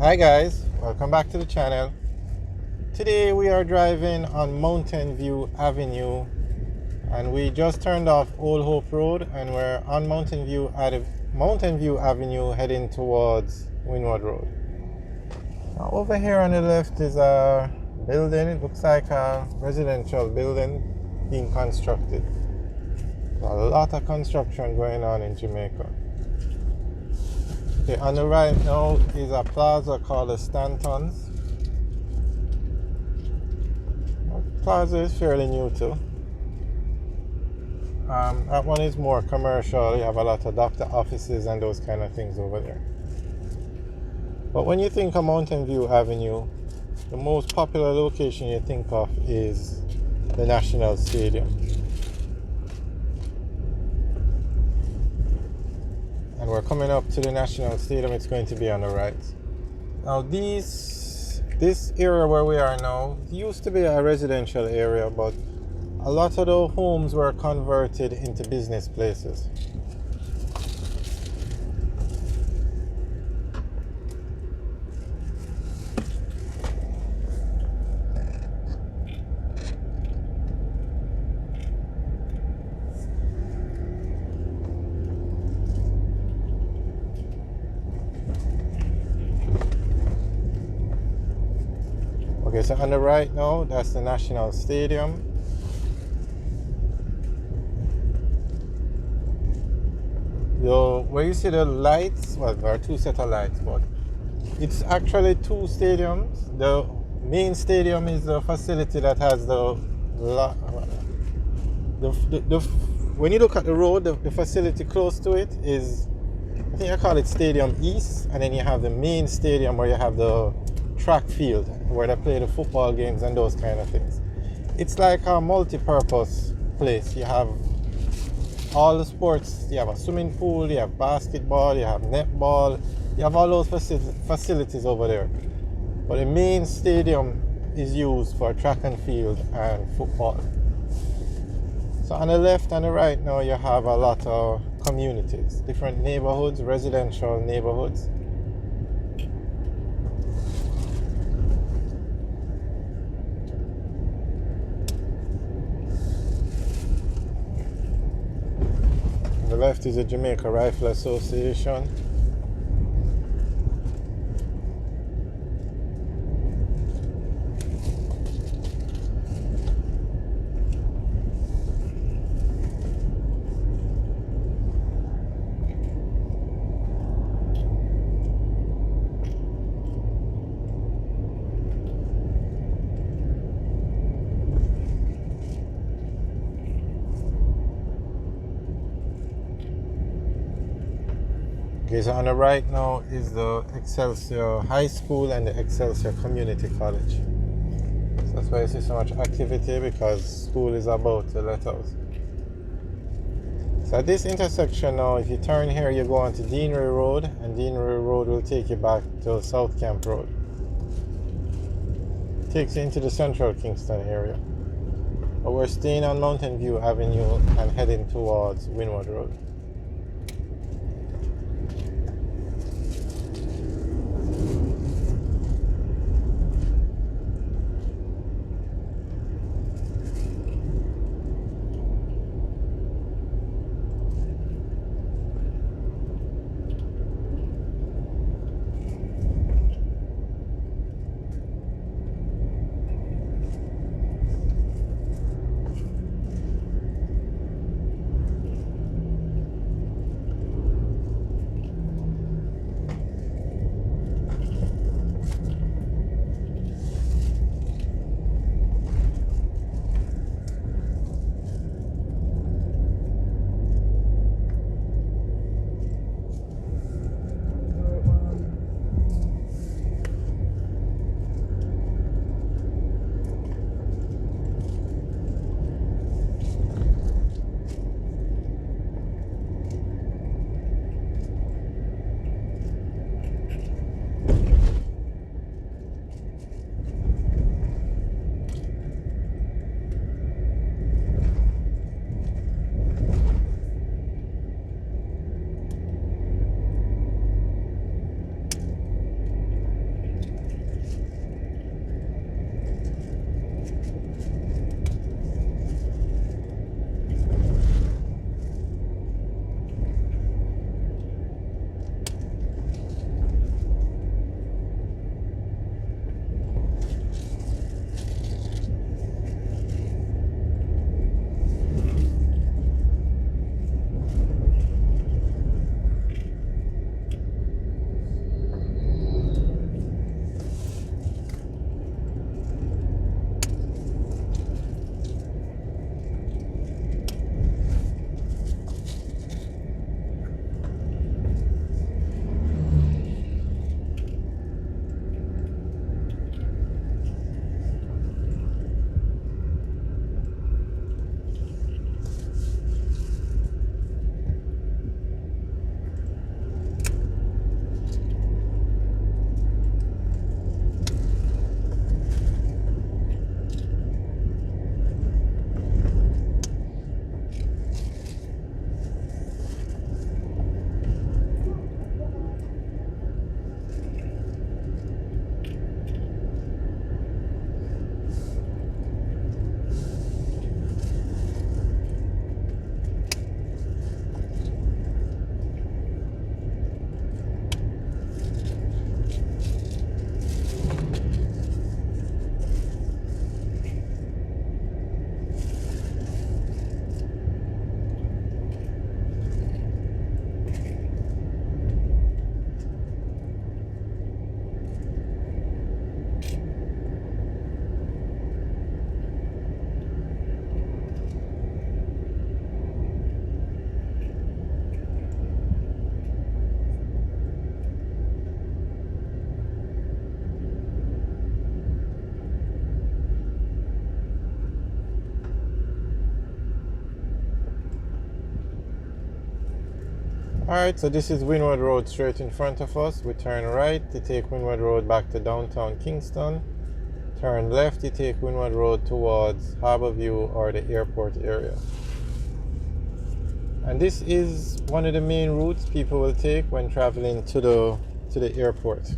Hi guys, welcome back to the channel. Today we are driving on Mountain View Avenue and we just turned off Old Hope Road and we're on Mountain View Avenue heading towards Windward Road. Now over here on the left is a building. It looks like a residential building being constructed. There's a lot of construction going on in Jamaica. Okay, on the right now is a plaza called the Stanton's. Plaza is fairly new too. That one is more commercial. You have a lot of doctor offices and those kind of things over there. But when you think of Mountain View Avenue, the most popular location you think of is the National Stadium. And we're coming up to the National Stadium. It's going to be on the right. Now this area where we are now used to be a residential area, but a lot of the homes were converted into business places. Okay, so on the right now, that's the National Stadium. Where you see the lights, well, there are two sets of lights, but it's actually two stadiums. The main stadium is the facility that has when you look at the road, the facility close to it is, I think I call it Stadium East, and then you have the main stadium where you have the track field where they play the football games and those kind of things. It's like a multi-purpose place. You have all the sports. You have a swimming pool, you have basketball, you have netball, you have all those facilities over there. But the main stadium is used for track and field and football. So on the left and the right now you have a lot of communities, different neighborhoods, residential neighborhoods. On the left is the Jamaica Rifle Association. Okay, so on the right now is the Excelsior High School and the Excelsior Community College. So that's why you see so much activity, because school is about to let out. So at this intersection now, if you turn here, you go onto Deanery Road, and Deanery Road will take you back to South Camp Road. It takes you into the central Kingston area. But we're staying on Mountain View Avenue and heading towards Windward Road. Alright, so this is Windward Road straight in front of us. We turn right to take Windward Road back to downtown Kingston. Turn left to take Windward Road towards Harborview or the airport area. And this is one of the main routes people will take when traveling to the airport.